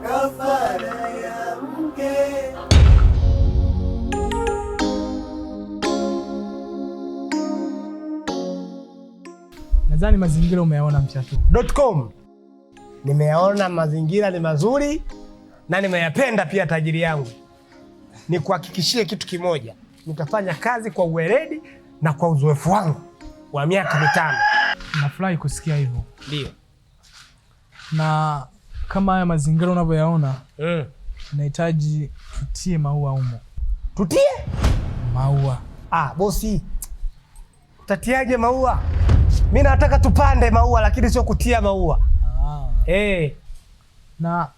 kafara ya mke. Nadhani mazingira umeyaona Mchatu.com. Nimeyaona mazingira ni mazuri na nimeyapenda pia tajiri yangu. Nikuhakikishie kitu kimoja, nitafanya kazi kwa uweledi na kwa uzoefu wangu wa miaka 5. Nafurahi kusikia hivyo. Ndio. Na kama haya mazingira unavyoyaona, nahitaji tutie maua humo. Tutie? Maua. Bosi. Utatiaje maua? Mimi nataka tupande maua lakini sio kutia maua. Na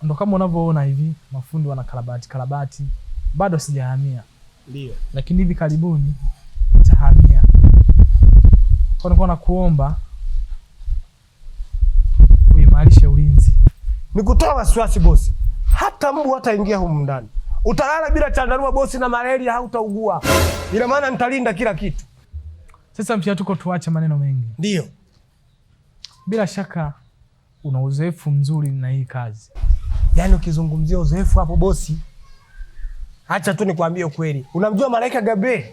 ndo kama unavyoona hivi mafundi wana karabati. Bado sijahamia. Ndio. Lakini hivi karibuni nitahamia. Kwa nini nakuomba uimarishe ulinzi. Nikutoa wasiwasi bosi. Hata mbu hataingia humu ndani. Utalala bila chandarua bosi, na malaria hautaugua. Ina maana nitalinda kila kitu. Sasa Mchatuko, tuache maneno mengi. Ndio. Bila shaka una uzoefu mzuri na hii kazi. Yaani ukizungumzia uzoefu hapo bosi, acha tu nikwambie ukweli. Unamjua Malaika Gabriel?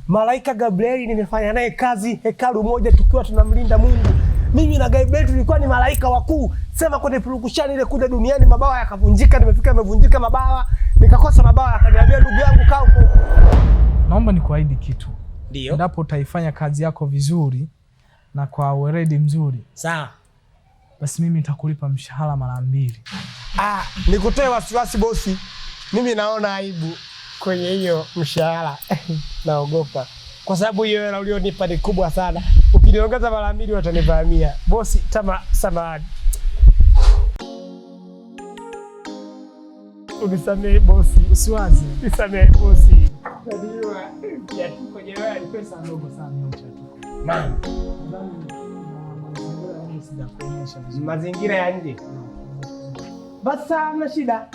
Malaika Gabriel nimefanya naye kazi hekalu moja tukiwa tunamlinda Mungu. Mimi na Gabriel tulikuwa ni malaika wakuu. Sema kwenye purukushani ile kuja duniani mabawa yakavunjika, nimefika yamevunjika mabawa, nikakosa mabawa, akaniambia ndugu yangu kaa huko. Naomba nikuahidi kitu. Ndio. Endapo utaifanya kazi yako vizuri na kwa weledi mzuri, sawa, basi mimi nitakulipa mshahara mara 2. Nikutoe wasiwasi bosi. Mimi naona aibu kwenye hiyo mshahara. Naogopa. Kwa sababu hiyo hela ulionipa ni kubwa sana. Ukiniongeza mara 2 watanivamia. Bosi, samahani. Unisamehe bosi. Usiwazi. Unisamehe bosi. Najua ya kwenye wewe ni pesa ndogo sana hiyo Mchatuko. Nani? Mazingira ya nje. Basi hamna shida.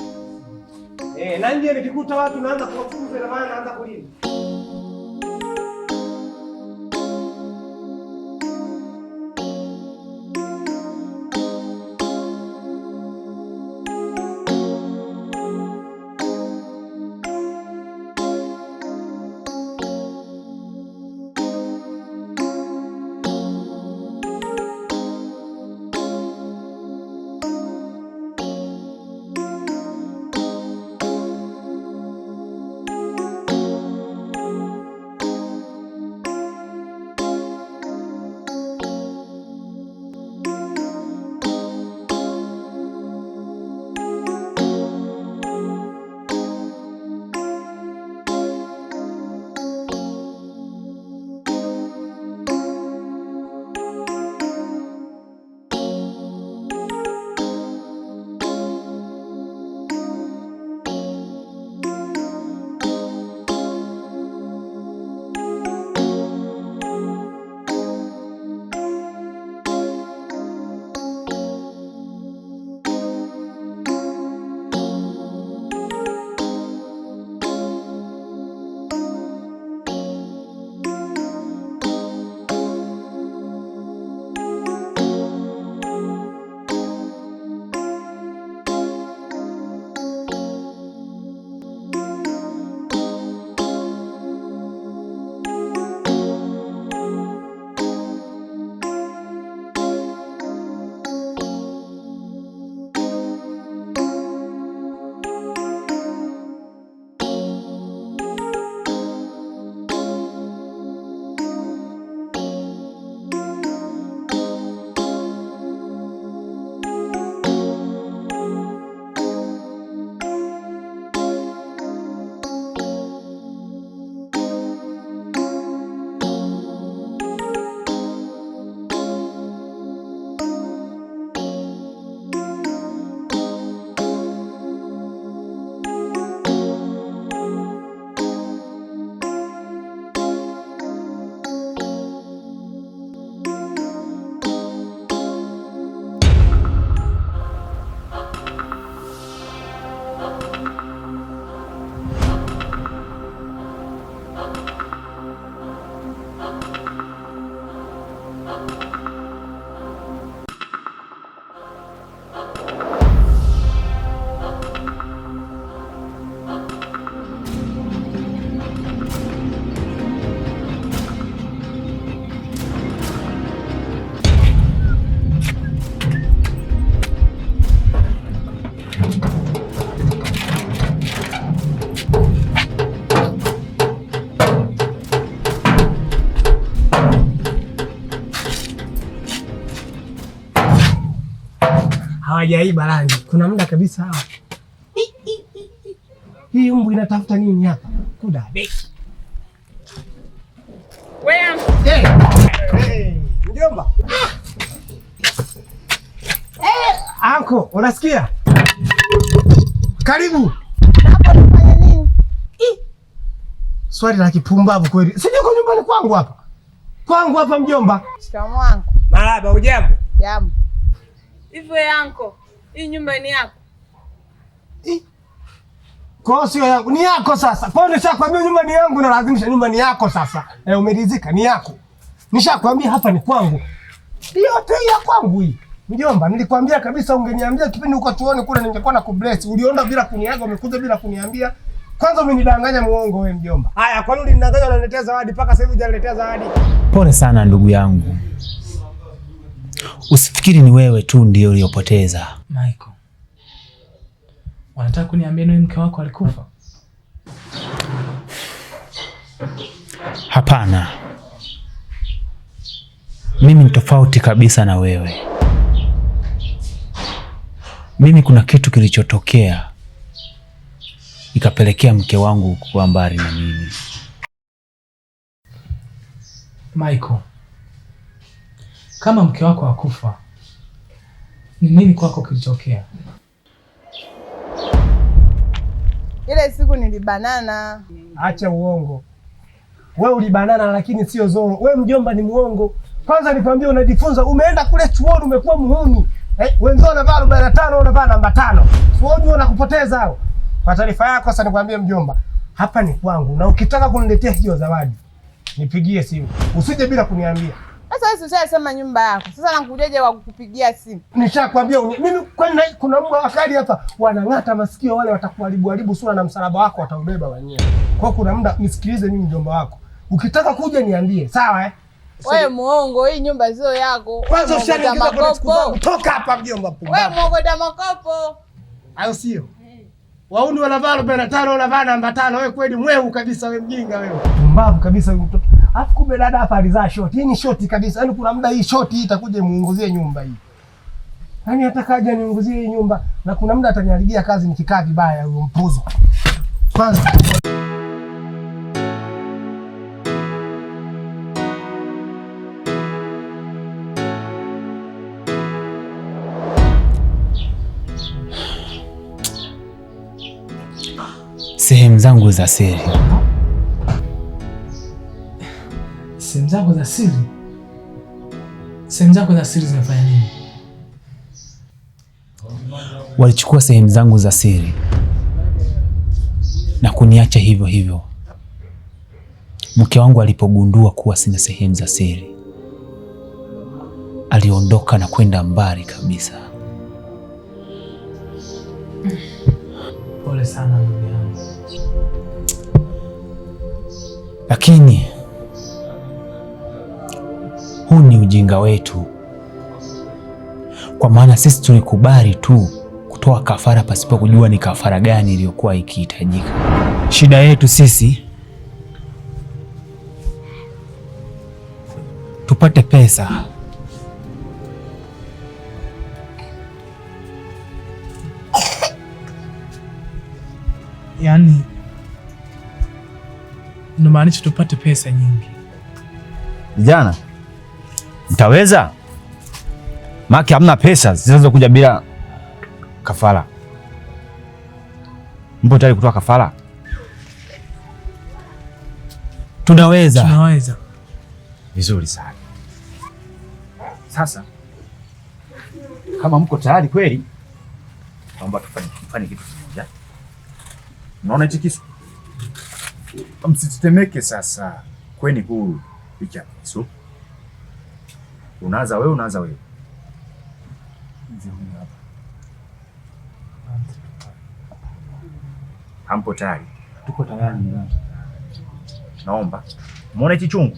Na nje nikikuta watu naanza kuwafunza na maana naanza kulinda. hawajaiba rangi. Kuna muda kabisa hawa. Hii umbu inatafuta nini hapa? Kuda beki. Wewe. Mjomba. Anko, unasikia? Karibu. Hapo unafanya nini? Swali la kipumbavu kweli. Sijiko nyumbani kwangu hapa. Kwangu hapa mjomba. Shikamoo wangu. Marahaba, hujambo? Jambo. Hivyo yanko, hii nyumba ni yako? Kwa sio yangu, ni yako sasa. Kwa nini nishakwambia nyumba ni yangu na lazimisha nyumba ni yako sasa? Umeridhika ni yako. Nishakwambia hapa ni kwangu. Yote ya kwangu hii. Mjomba, nilikwambia kabisa ungeniambia kipindi uko chuoni kule ningekuwa na kubless. Ulionda bila kuniaga, umekuja bila kuniambia. Kwanza umenidanganya muongo wewe mjomba. Haya, kwa nini ulinidanganya unaniletea zawadi mpaka sasa hivi hujaniletea zawadi? Pole sana ndugu yangu. Usifikiri ni wewe tu ndio uliyopoteza. Michael, wanataka kuniambia ni mke wako alikufa? Hapana. Mimi ni tofauti kabisa na wewe. Mimi kuna kitu kilichotokea ikapelekea mke wangu kuwa mbali na mimi. Michael, kama mke wako hakufa, ni nini kwako kilitokea? Ile siku nilibanana. Acha uongo. Wewe ulibanana lakini sio Zoro. Wewe mjomba ni muongo. Kwanza nikwambia unajifunza, umeenda kule chuoni umekuwa muhuni. Wenzao wanavaa 45 unavaa namba 5. Sio unakupoteza hao. Kwa taarifa yako sasa nikwambie mjomba, hapa ni kwangu na ukitaka kuniletea hiyo zawadi nipigie simu. Usije bila kuniambia. Sasa wewe ushasema nyumba yako. Sasa nakujaje wa kukupigia simu? Nishakwambia mimi kwani kuna mbwa wakali hapa wanang'ata masikio wale watakuharibu sura na msalaba wako wataubeba wenyewe. Kwa kuna muda nisikilize mimi mjomba wako. Ukitaka kuja niambie, sawa Wewe muongo, hii nyumba sio yako. Kwanza ushaniingiza kwenye siku zangu. Toka hapa mjomba pumbavu. Wewe muogota makopo. Hayo sio. Wauni wanavaa 45 unavaa namba 5. Wewe kweli mwehu kabisa wewe mjinga wewe. Pumbavu kabisa wewe mtoto. Alafu kumbe dada hapa alizaa shoti. Hii ni shoti kabisa. Yaani kuna muda hii shoti itakuja imuunguzie nyumba hii. Yaani atakaje niunguzie hii nyumba na kuna muda ataniharibia kazi nikikaa vibaya huyo mpuzi. Kwanza sehemu zangu za siri. Sehemu zako za siri? Sehemu zako za siri zinafanya nini? Walichukua sehemu zangu za siri na kuniacha hivyo hivyo. Mke wangu alipogundua kuwa sina sehemu za siri, aliondoka na kwenda mbali kabisa. Pole sana ndugu yangu. Lakini huu ni ujinga wetu, kwa maana sisi tulikubali tu kutoa kafara pasipo kujua ni kafara gani iliyokuwa ikihitajika. Shida yetu sisi tupate pesa. Yaani unamaanisha tupate pesa nyingi? Vijana, mtaweza? Maki hamna pesa zinazokuja bila kafara. Mpo tayari kutoa kafara? Tunaweza. Tunaweza. Vizuri sana. Sasa kama mko tayari kweli, naomba tufanye kitu kimoja. Unaona hichi kisu? Msitetemeke sasa. Kweni huru. Picha kisu. Unaanza wewe. Hampo tayari? Tuko tayari. Naomba. Umeona hichi chungu?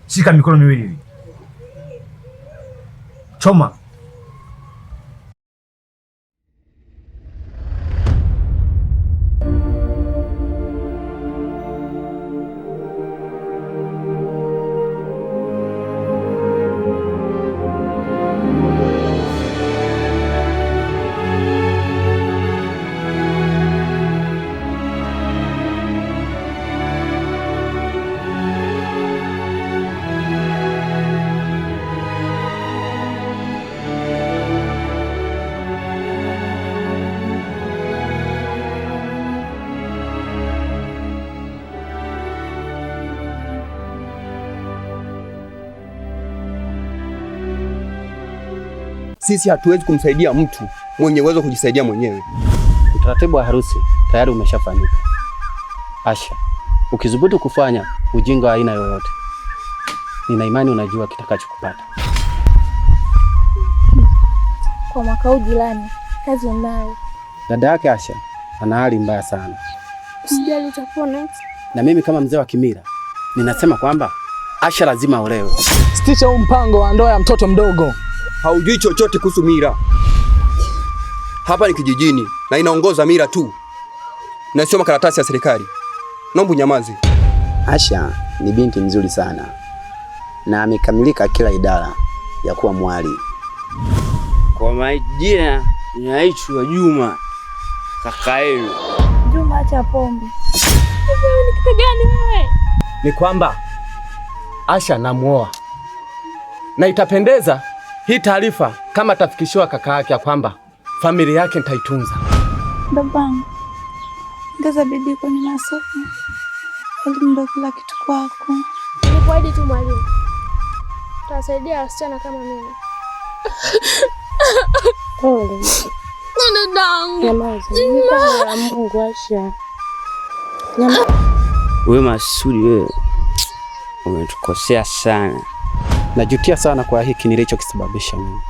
Shika mikono miwili hivi. Choma. Sisi hatuwezi kumsaidia mtu mwenye uwezo kujisaidia mwenyewe. Utaratibu wa harusi tayari umeshafanyika. Asha, ukidhubutu kufanya ujinga wa aina yoyote, nina imani unajua kitakachokupata. Kwa mwaka huu jirani, kazi unayo. Dada yake Asha ana hali mbaya sana. Usijali, utapona. Na mimi kama mzee wa kimila ninasema kwamba Asha lazima aolewe. Sitisha huu mpango wa ndoa ya mtoto mdogo. Haujui chochote kuhusu mila. Hapa ni kijijini na inaongoza mila tu, na sio makaratasi ya serikali. Naomba nyamazi. Asha ni binti mzuri sana na amekamilika kila idara ya kuwa mwali. Kwa majina naitwa Juma, kaka yenu. Juma, acha pombe. Wewe ni kitu gani wewe? Ni kwamba Asha namuoa, na itapendeza hii taarifa kama tafikishiwa kaka yake ya kwamba familia yake nitaitunza. Babangu, ongeza bidii kwenye masomo. Elimu ndio kila kitu kwako. Nikuahidi tu mwalimu, tutasaidia wasichana kama mimi. Pole. Dadangu. Nyamaza. Mungu Asha. Wewe Masudi, wewe umetukosea sana. Najutia sana kwa hiki nilichokisababisha mimi.